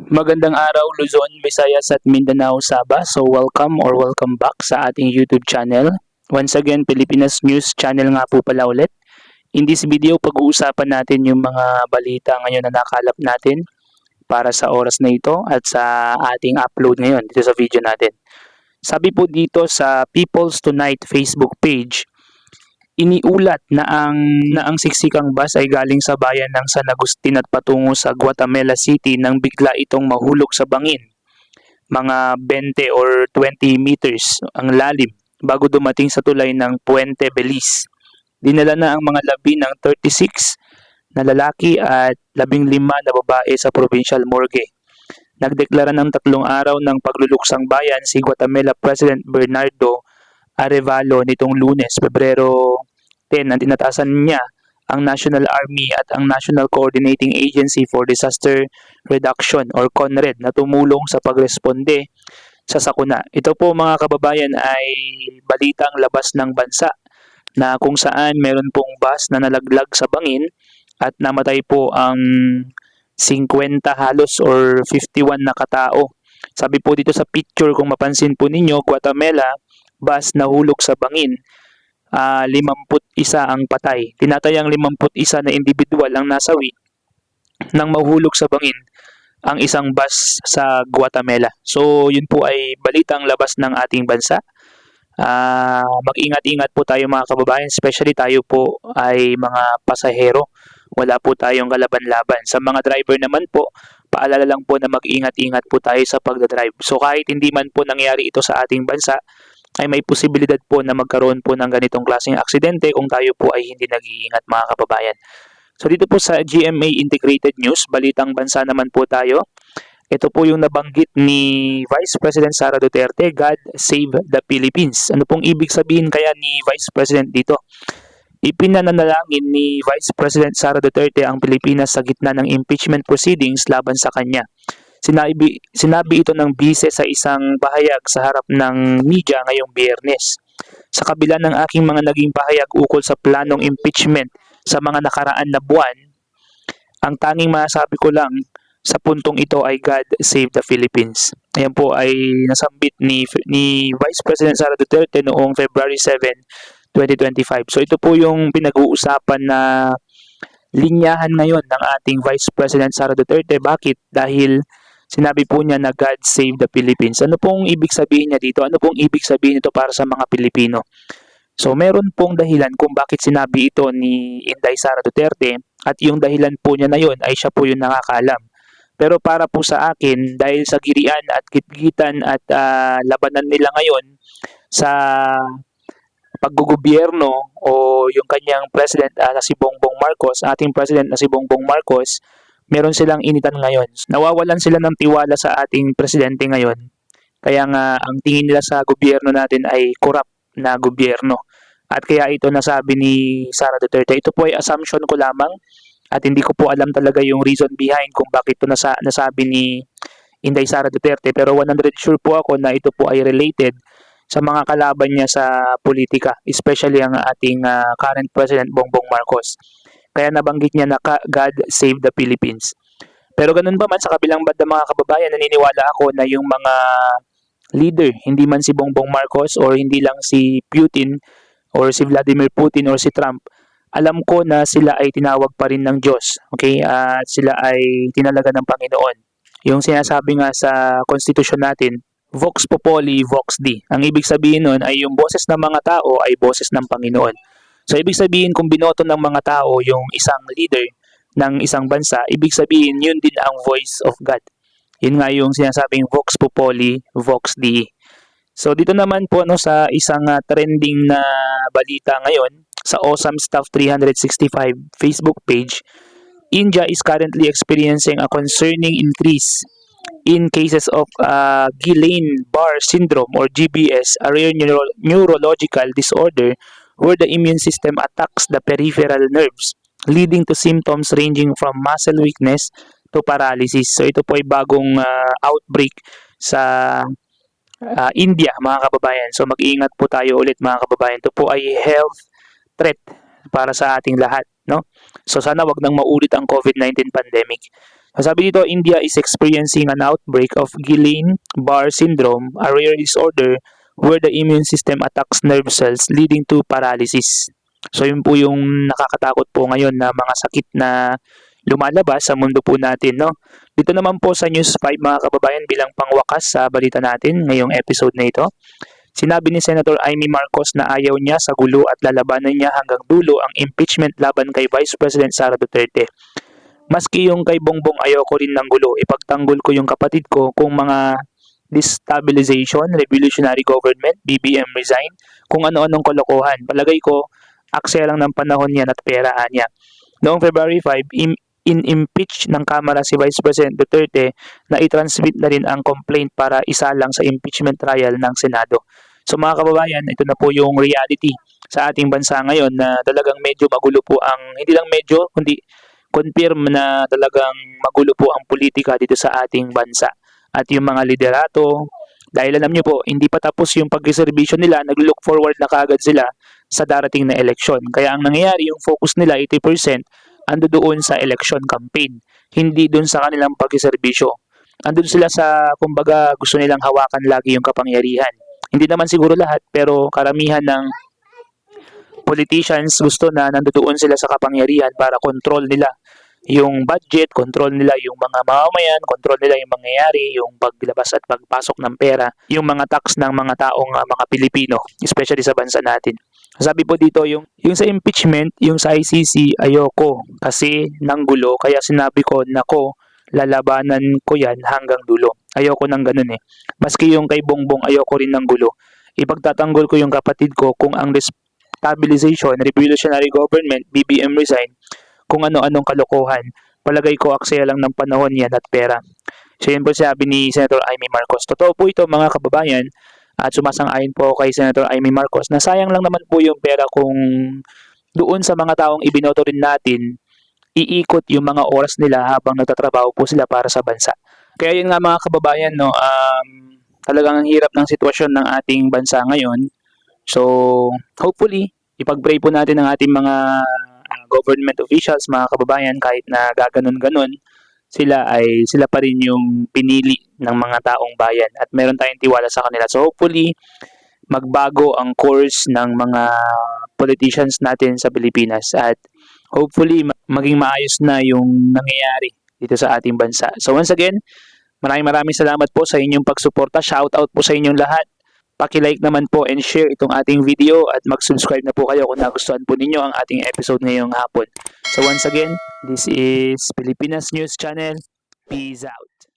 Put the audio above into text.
Magandang araw Luzon, Visayas at Mindanao, Sabah. So welcome back sa ating YouTube channel. Once again, Pilipinas News Channel nga po pala ulit. In this video, pag-uusapan natin yung mga balita ngayon na nakalap natin para sa oras na ito at sa ating upload ngayon dito sa video natin. Sabi po dito sa People's Tonight Facebook page, iniulat na ang siksikang bus ay galing sa bayan ng San Agustin at patungo sa Guatemala City nang bigla itong mahulog sa bangin. Mga 20 or 20 meters ang lalim bago dumating sa tulay ng Puente Belize. Dinala na ang mga labi ng 36 na lalaki at 15 na babae sa provincial morgue. Nagdeklara ng 3 araw ng pagluluksang bayan si Guatemala President Bernardo Arevalo nitong Lunes, Pebrero 10, ang tinatasan niya ang National Army at ang National Coordinating Agency for Disaster Reduction or CONRED na tumulong sa pagresponde sa sakuna. Ito po mga kababayan ay balitang labas ng bansa na kung saan meron pong bus na nalaglag sa bangin at namatay po ang 50 halos or 51 na katao. Sabi po dito sa picture, kung mapansin po ninyo, Guatemala bus nahulog sa bangin, 51 ang patay. Tinatayang 51 na individual ang nasawi nang mahulog sa bangin ang isang bus sa Guatemala. So yun po ay balitang labas ng ating bansa. Mag-ingat-ingat po tayo mga kababayan, especially tayo po ay mga pasahero. Wala po tayong kalaban-laban. Sa mga driver naman po, paalala lang po na mag-ingat-ingat po tayo sa pagdadrive. So kahit hindi man po nangyari ito sa ating bansa, ay may posibilidad po na magkaroon po ng ganitong klaseng aksidente kung tayo po ay hindi nag-iingat mga kababayan. So dito po sa GMA Integrated News, balitang bansa naman po tayo. Ito po yung nabanggit ni Vice President Sara Duterte, God Save the Philippines. Ano pong ibig sabihin kaya ni Vice President dito? Ipinanalangin ni Vice President Sara Duterte ang Pilipinas sa gitna ng impeachment proceedings laban sa kanya. Sinabi ito ng bise sa isang pahayag sa harap ng media ngayong Biyernes. Sa kabila ng aking mga naging pahayag ukol sa planong impeachment sa mga nakaraan na buwan, ang tanging masasabi ko lang sa puntong ito ay God Save the Philippines. Ayan po ay nasambit ni Vice President Sara Duterte noong February 7, 2025. So ito po yung pinag-uusapan na linyahan ngayon ng ating Vice President Sara Duterte. Bakit? Dahil sinabi po niya na God Save the Philippines. Ano pong ibig sabihin niya dito? Ano pong ibig sabihin ito para sa mga Pilipino? So meron pong dahilan kung bakit sinabi ito ni Inday Sara Duterte at yung dahilan po niya na yun ay siya po yung nakakaalam. Pero para po sa akin, dahil sa girian at kitgitan at labanan nila ngayon sa paggugobyerno o yung kanyang president na si Bongbong Marcos, ating president na si Bongbong Marcos, meron silang initan ngayon. Nawawalan sila ng tiwala sa ating presidente ngayon. Kaya nga ang tingin nila sa gobyerno natin ay corrupt na gobyerno. At kaya ito nasabi ni Sara Duterte. Ito po ay assumption ko lamang at hindi ko po alam talaga yung reason behind kung bakit ito nasabi ni Inday Sara Duterte. Pero 100 sure po ako na ito po ay related sa mga kalaban niya sa politika, especially ang ating current President Bongbong Marcos. Kaya nabanggit niya na God Save the Philippines. Pero ganun pa man, sa kabilang banda mga kababayan, naniniwala ako na yung mga leader, hindi man si Bongbong Marcos or hindi lang si Putin or si Vladimir Putin or si Trump, alam ko na sila ay tinawag pa rin ng Diyos. Okay? At sila ay tinalaga ng Panginoon. Yung sinasabi nga sa konstitusyon natin, Vox Populi, Vox Dei. Ang ibig sabihin nun ay yung boses ng mga tao ay boses ng Panginoon. So ibig sabihin kung binoto ng mga tao yung isang leader ng isang bansa, ibig sabihin yun din ang voice of God. Yun nga yung sinasabing Vox Populi, Vox Dei. So dito naman po sa isang trending na balita ngayon sa Awesome Stuff 365 Facebook page, India is currently experiencing a concerning increase in cases of Guillain-Barré syndrome or GBS, a rare neurological disorder where the immune system attacks the peripheral nerves, leading to symptoms ranging from muscle weakness to paralysis. So ito po ay bagong outbreak sa India mga kababayan. So mag-iingat po tayo ulit mga kababayan. Ito po ay health threat para sa ating lahat, no? So sana wag nang maulit ang COVID-19 pandemic. Sabi dito, India is experiencing an outbreak of Guillain-Barre syndrome, a rare disorder where the immune system attacks nerve cells leading to paralysis. So yun po yung nakakatakot po ngayon na mga sakit na lumalabas sa mundo po natin, no? Dito naman po sa News 5 mga kababayan, bilang pangwakas sa balita natin ngayong episode na ito. Sinabi ni Senator Amy Marcos na ayaw niya sa gulo at lalabanan niya hanggang dulo ang impeachment laban kay Vice President Sara Duterte. Maski yung kay Bongbong ayoko rin ng gulo, ipagtanggol ko yung kapatid ko kung mga destabilization, revolutionary government, BBM resign, kung ano-anong kalokohan. Palagay ko, aksaya lang ng panahon yan at peraan niya. Noong February 5, in-impeach ng Kamara si Vice President Duterte na i-transmit na rin ang complaint para isalang sa impeachment trial ng Senado. So mga kababayan, ito na po yung reality sa ating bansa ngayon na talagang medyo magulo po ang, hindi lang medyo, kundi confirm na talagang magulo po ang politika dito sa ating bansa. At yung mga liderato, dahil alam nyo po, hindi pa tapos yung pag-reservation nila, nag-look forward na kaagad sila sa darating na eleksyon. Kaya ang nangyayari, yung focus nila 80% ando doon sa election campaign, hindi doon sa kanilang pag-reservisyo. Andun sila sa, kumbaga, gusto nilang hawakan lagi yung kapangyarihan. Hindi naman siguro lahat, pero karamihan ng politicians gusto na nandoon sila sa kapangyarihan para control nila yung budget, control nila yung mga mamamayan, control nila yung mangyayari, yung paglabas at pagpasok ng pera, yung mga tax ng mga taong mga Pilipino, especially sa bansa natin. Sabi po dito, yung sa impeachment, yung sa ICC, ayoko kasi ng gulo, kaya sinabi ko, nako, lalabanan ko yan hanggang dulo. Ayoko ng ganun eh. Maski yung kay Bongbong, ayoko rin ng gulo. Ipagtatanggol ko yung kapatid ko kung ang destabilization, revolutionary government, BBM resign, kung ano-anong kalokohan. Palagay ko aksaya lang ng panahon yan at pera. So yun po sabi ni Senator Amy Marcos. Totoo po ito mga kababayan at sumasang-ayon po kay Senator Amy Marcos na sayang lang naman po yung pera kung doon sa mga taong ibinoto rin natin, iikot yung mga oras nila habang nagtatrabaho po sila para sa bansa. Kaya yun nga mga kababayan, no, talagang ang hirap ng sitwasyon ng ating bansa ngayon. So hopefully, ipag-pray po natin ang ating mga government officials, mga kababayan, kahit na gaganon-ganon, sila pa rin yung pinili ng mga taong bayan at meron tayong tiwala sa kanila. So hopefully, magbago ang course ng mga politicians natin sa Pilipinas at hopefully maging maayos na yung nangyayari dito sa ating bansa. So once again, maraming salamat po sa inyong pagsuporta. Shout out po sa inyong lahat. Paki-like naman po and share itong ating video at mag-subscribe na po kayo kung nagustuhan po ninyo ang ating episode ngayong hapon. So once again, this is Pilipinas News Channel. Peace out.